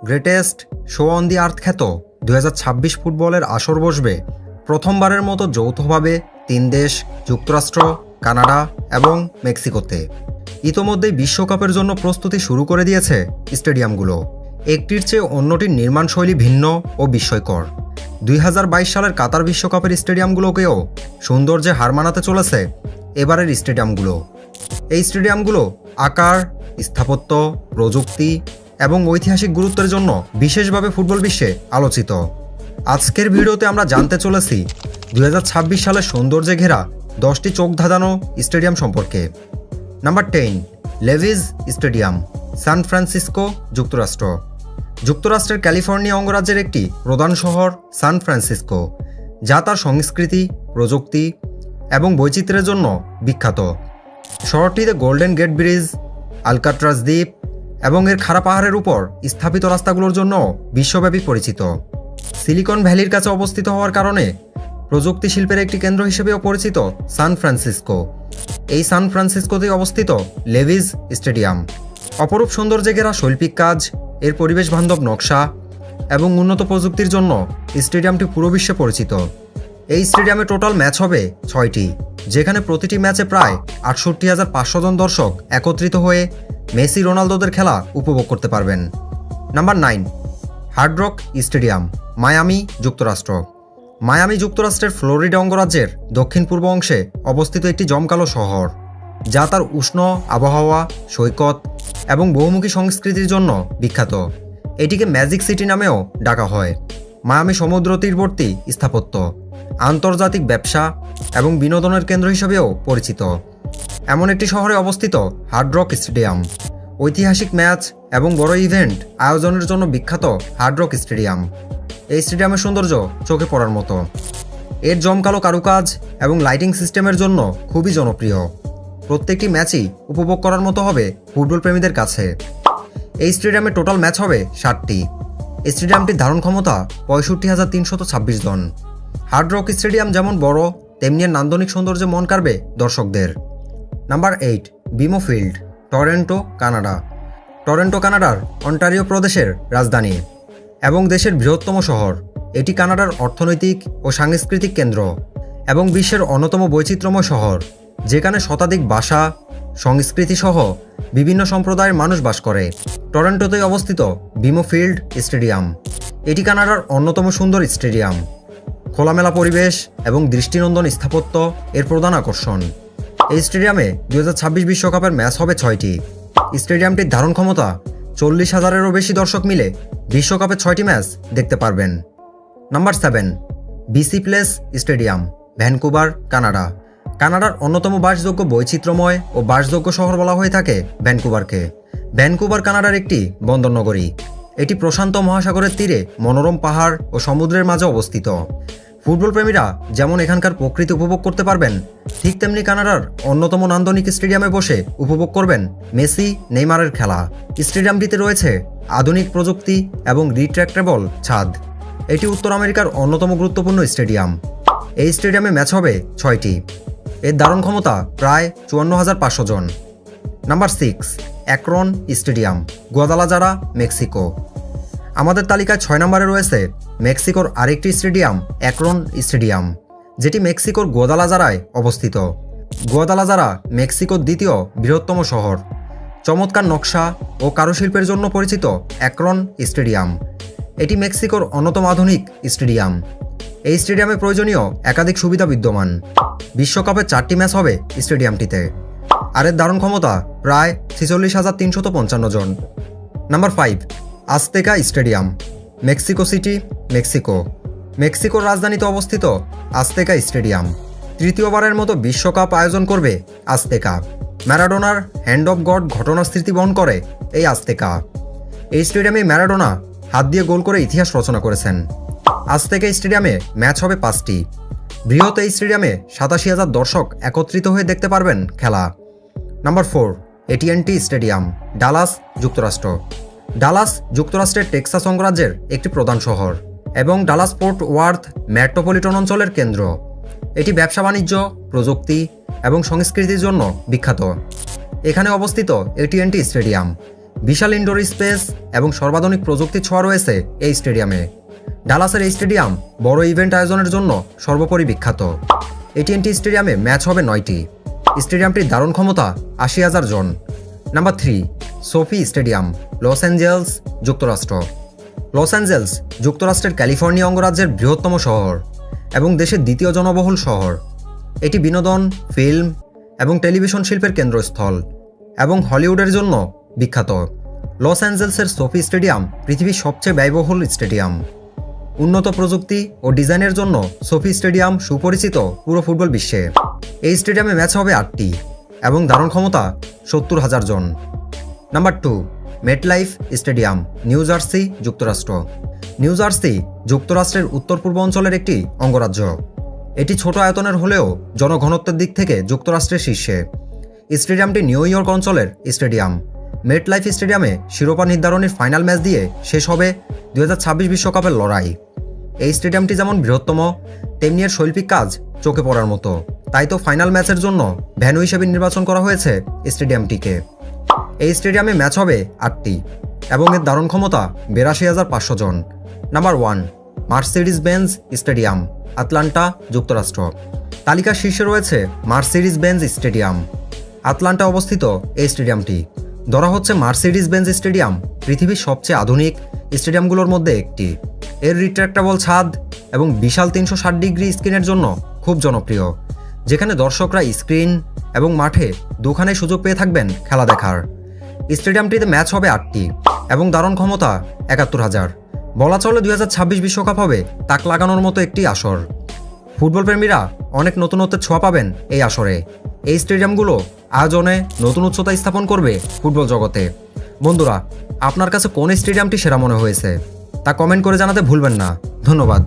Greatest show on the আর্থ খ্যাত 2026 ফুটবলের আসর বসবে প্রথমবারের মতো যৌথভাবে 3 দেশ যুক্তরাষ্ট্র, কানাডা এবং মেক্সিকোতে। ইতোমধ্যেই বিশ্বকাপের জন্য প্রস্তুতি শুরু করে দিয়েছে স্টেডিয়ামগুলো। একটির চেয়ে অন্যটির নির্মাণশৈলী ভিন্ন ও বিস্ময়কর। 2022 সালের কাতার বিশ্বকাপের স্টেডিয়ামগুলোকেও সৌন্দর্যে হার মানাতে চলেছে এবারের স্টেডিয়ামগুলো। এই স্টেডিয়ামগুলো আকার, স্থাপত্য, প্রযুক্তি এবং ঐতিহাসিক গুরুত্বের জন্য বিশেষভাবে ফুটবল বিশ্বে আলোচিত। আজকের ভিডিওতে আমরা জানতে চলেছি 2026 সালের সৌন্দর্যে ঘেরা 10টি চোখ ধাঁধানো স্টেডিয়াম সম্পর্কে। নাম্বার 10, লেভিস স্টেডিয়াম, সান ফ্রান্সিসকো, যুক্তরাষ্ট্র। যুক্তরাষ্ট্রের ক্যালিফোর্নিয়া অঙ্গরাজ্যের একটি প্রধান শহর সান ফ্রান্সিসকো, যা তার সংস্কৃতি, প্রযুক্তি এবং বৈচিত্র্যের জন্য বিখ্যাত। শহরটিতে গোল্ডেন গেট ব্রিজ, আলকাট্রাজ দ্বীপ এবং এর খাড়া পাহাড়ের উপর স্থাপিত রাস্তাগুলোর জন্য বিশ্বব্যাপী পরিচিত। সিলিকন ভ্যালির কাছে অবস্থিত হওয়ার কারণে প্রযুক্তি শিল্পের একটি কেন্দ্র হিসেবেও পরিচিত সান ফ্রান্সিসকো। এই সান ফ্রান্সিসকোতেই অবস্থিত লেভিস স্টেডিয়াম। অপরূপ সৌন্দর্যে ঘেরা শৈল্পিক কাজ, এর পরিবেশ বান্ধব নকশা এবং উন্নত প্রযুক্তির জন্য স্টেডিয়ামটি পুরো বিশ্বে পরিচিত। এই স্টেডিয়ামে টোটাল ম্যাচ হবে 6টি, যেখানে প্রতিটি ম্যাচে প্রায় 68,500 জন দর্শক একত্রিত হয়ে মেসি, রোনালদোদের খেলা উপভোগ করতে পারবেন। Number 9, hard rock stadium, Miami, যুক্তরাষ্ট্র। মায়ামি যুক্তরাষ্ট্রের ফ্লোরিডা অঙ্গরাজ্যের দক্ষিণ পূর্ব অংশে অবস্থিত একটি জমকালো শহর, যা তার উষ্ণ আবহাওয়া, সৈকত এবং বহুমুখী সংস্কৃতির জন্য বিখ্যাত। এটিকে ম্যাজিক সিটি নামেও ডাকা হয়। মায়ামি সমুদ্র তীরবর্তী স্থাপত্য, আন্তর্জাতিক ব্যবসা এবং বিনোদনের কেন্দ্র হিসেবেও পরিচিত। এমন একটি শহরে অবস্থিত হার্ড রক স্টেডিয়াম ঐতিহাসিক ম্যাচ এবং বড় ইভেন্ট আয়োজনের জন্য বিখ্যাত। হার্ড রক স্টেডিয়াম, এই স্টেডিয়ামের সৌন্দর্য চোখে পড়ার মতো। এর জমকালো কারুকাজ এবং লাইটিং সিস্টেমের জন্য খুবই জনপ্রিয়। প্রত্যেকটি ম্যাচই উপভোগ করার মতো হবে ফুটবল প্রেমীদের কাছে। এই স্টেডিয়ামে টোটাল ম্যাচ হবে 60টি। স্টেডিয়ামটির ধারণ ক্ষমতা 65,326 জন। হার্ড রক স্টেডিয়াম যেমন বড়, তেমনি এর নান্দনিক সৌন্দর্যে মন কাড়বে দর্শকদের। Number 8, BMO field, Toronto, Canada. Toronto কানাডার অন্টারিও প্রদেশের রাজধানী এবং দেশের বৃহত্তম শহর। এটি কানাডার অর্থনৈতিক ও সাংস্কৃতিক কেন্দ্র এবং বিশ্বের অন্যতম বৈচিত্র্যময় শহর, যেখানে শতাধিক ভাষা, সংস্কৃতি সহ বিভিন্ন সম্প্রদায়ের মানুষ বাস করে। টরন্টোতেই অবস্থিত বিমো ফিল্ড স্টেডিয়াম। এটি কানাডার অন্যতম সুন্দর স্টেডিয়াম। খোলামেলা পরিবেশ এবং দৃষ্টিনন্দন স্থাপত্য এর প্রধান আকর্ষণ। এই স্টেডিয়ামে 2026 বিশ্বকাপের ম্যাচ হবে 6টি। স্টেডিয়ামটির ধারণ ক্ষমতা 40,000-এরও বেশি দর্শক মিলে বিশ্বকাপের 6টি ম্যাচ দেখতে পারবেন। Number 7, BC place stadium, Vancouver, Canada. কানাডার অন্যতম বাসযোগ্য, বৈচিত্র্যময় ও বাসযোগ্য শহর বলা হয়ে থাকে ভ্যানকুভারকে। ভ্যানকুভার কানাডার একটি বন্দরনগরী। এটি প্রশান্ত মহাসাগরের তীরে মনোরম পাহাড় ও সমুদ্রের মাঝে অবস্থিত। ফুটবল প্রেমীরা যেমন এখানকার প্রকৃতি উপভোগ করতে পারবেন, ঠিক তেমনি কানাডার অন্যতম নান্দনিক স্টেডিয়ামে বসে উপভোগ করবেন মেসি, নেইমারের খেলা। স্টেডিয়ামটিতে রয়েছে আধুনিক প্রযুক্তি এবং রিট্র্যাক্টেবল ছাদ। এটি উত্তর আমেরিকার অন্যতম গুরুত্বপূর্ণ স্টেডিয়াম। এই স্টেডিয়ামে ম্যাচ হবে 6টি। এর ধারণ ক্ষমতা প্রায় 54,500 জন। Number 6, Akron stadium, Guadalajara, Mexico. আমাদের তালিকায় 6 নম্বরে রয়েছে মেক্সিকোর আরেকটি স্টেডিয়াম, অ্যাক্রন স্টেডিয়াম, যেটি মেক্সিকোর গুয়াদালাজারায় অবস্থিত। গুয়াদালাজারা মেক্সিকোর দ্বিতীয় বৃহত্তম শহর। চমৎকার নকশা ও কারুশিল্পের জন্য পরিচিত অ্যাক্রন স্টেডিয়াম। এটি মেক্সিকোর অন্যতম আধুনিক স্টেডিয়াম। এই স্টেডিয়ামে প্রয়োজনীয় একাধিক সুবিধা বিদ্যমান। বিশ্বকাপে 4টি ম্যাচ হবে স্টেডিয়ামটিতে, আর এর ধারণ ক্ষমতা প্রায় 46,355 জন। Number 5, Azteca stadium, Mexico City, Mexico. মেক্সিকোর রাজধানীতে অবস্থিত আজতেকা স্টেডিয়াম তৃতীয়বারের মতো বিশ্বকাপ আয়োজন করবে আজতেকা। ম্যারাডোনার হ্যান্ড অফ গড ঘটনার স্মৃতি বহন করে এই আজতেকা। এই স্টেডিয়ামে ম্যারাডোনা হাত দিয়ে গোল করে ইতিহাস রচনা করেছেন। আজতেকা স্টেডিয়ামে ম্যাচ হবে 5টি। বৃহৎ এই স্টেডিয়ামে 87,000 দর্শক একত্রিত হয়ে দেখতে পারবেন খেলা। নাম্বার 4, এটিএনটি স্টেডিয়াম, ডালাস, যুক্তরাষ্ট্র। ডালাস যুক্তরাষ্ট্রের টেক্সাস অঙ্গরাজ্যের একটি প্রধান শহর এবং ডালাস ফোর্ট ওয়ার্থ মেট্রোপলিটন অঞ্চলের কেন্দ্র। এটি ব্যবসা বাণিজ্য, প্রযুক্তি এবং সংস্কৃতির জন্য বিখ্যাত। এখানে অবস্থিত এটিএনটি স্টেডিয়াম। বিশাল ইনডোর স্পেস এবং সর্বাধুনিক প্রযুক্তির ছোঁয়া রয়েছে এই স্টেডিয়ামে। ডালাসের এই স্টেডিয়াম বড় ইভেন্ট আয়োজনের জন্য সর্বোপরি বিখ্যাত। AT&T স্টেডিয়ামে ম্যাচ হবে 9টি। স্টেডিয়ামটির ধারণ ক্ষমতা 80,000 জন। Number 3, SoFi stadium, Los Angeles, যুক্তরাষ্ট্র। লস অ্যাঞ্জেলস যুক্তরাষ্ট্রের ক্যালিফোর্নিয়া অঙ্গরাজ্যের বৃহত্তম শহর এবং দেশের দ্বিতীয় জনবহুল শহর। এটি বিনোদন, ফিল্ম এবং টেলিভিশন শিল্পের কেন্দ্রস্থল এবং হলিউডের জন্য বিখ্যাত। লস অ্যাঞ্জেলসের সোফি স্টেডিয়াম পৃথিবীর সবচেয়ে ব্যয়বহুল স্টেডিয়াম। উন্নত প্রযুক্তি ও ডিজাইনের জন্য সোফি স্টেডিয়াম সুপরিচিত পুরো ফুটবল বিশ্বে। এই স্টেডিয়ামে ম্যাচ হবে 8টি এবং ধারণ ক্ষমতা 70,000 জন। Number 2, MetLife stadium, New Jersey, যুক্তরাষ্ট্র। নিউ জার্সি যুক্তরাষ্ট্রের উত্তর পূর্ব অঞ্চলের একটি অঙ্গরাজ্য। এটি ছোট আয়তনের হলেও জনঘনত্বের দিক থেকে যুক্তরাষ্ট্রের শীর্ষে। স্টেডিয়ামটি নিউ ইয়র্ক অঞ্চলের স্টেডিয়াম। মেটলাইফ স্টেডিয়ামে শিরোপা নির্ধারণীর ফাইনাল ম্যাচ দিয়ে শেষ হবে 2026 বিশ্বকাপের লড়াই। এই স্টেডিয়ামটি যেমন বৃহত্তম, তেমনি এর শৈল্পিক কাজ চোখে পড়ার মতো। তাই তো ফাইনাল ম্যাচের জন্য ভেন্যু হিসেবে নির্বাচন করা হয়েছে স্টেডিয়ামটিকে। এই স্টেডিয়ামে ম্যাচ হবে 8টি এবং এর ধারণ ক্ষমতা 82,500 জন। Number 1, Mercedes Benz stadium, Atlanta, যুক্তরাষ্ট্র। তালিকার শীর্ষে রয়েছে মার্সিডিজ বেঞ্জ স্টেডিয়াম। আটলান্টা অবস্থিত এই স্টেডিয়ামটি। ধরা হচ্ছে মার্সিডিজ বেঞ্জ স্টেডিয়াম পৃথিবীর সবচেয়ে আধুনিক স্টেডিয়ামগুলোর মধ্যে একটি। এর রিট্রাক্টেবল ছাদ এবং বিশাল 360 ডিগ্রি স্ক্রিনের জন্য খুব জনপ্রিয়, যেখানে দর্শকরা স্ক্রিন এবং মাঠে দুখানে সুযোগ পেয়ে থাকবেন খেলা দেখার। স্টেডিয়ামটিতে ম্যাচ হবে 8টি এবং ধারণ ক্ষমতা 71,000। বলা চলে 2026 বিশ্বকাপ হবে তাক লাগানোর মতো একটি আসর। ফুটবল প্রেমীরা অনেক নতুনত্বের ছোঁয়া পাবেন এই আসরে। এই স্টেডিয়ামগুলো আয়োজনে নতুন উচ্চতা স্থাপন করবে ফুটবল জগতে। বন্ধুরা, আপনার কাছে কোন স্টেডিয়ামটি সেরা মনে হয়েছে তা কমেন্ট করে জানাতে ভুলবেন না। ধন্যবাদ।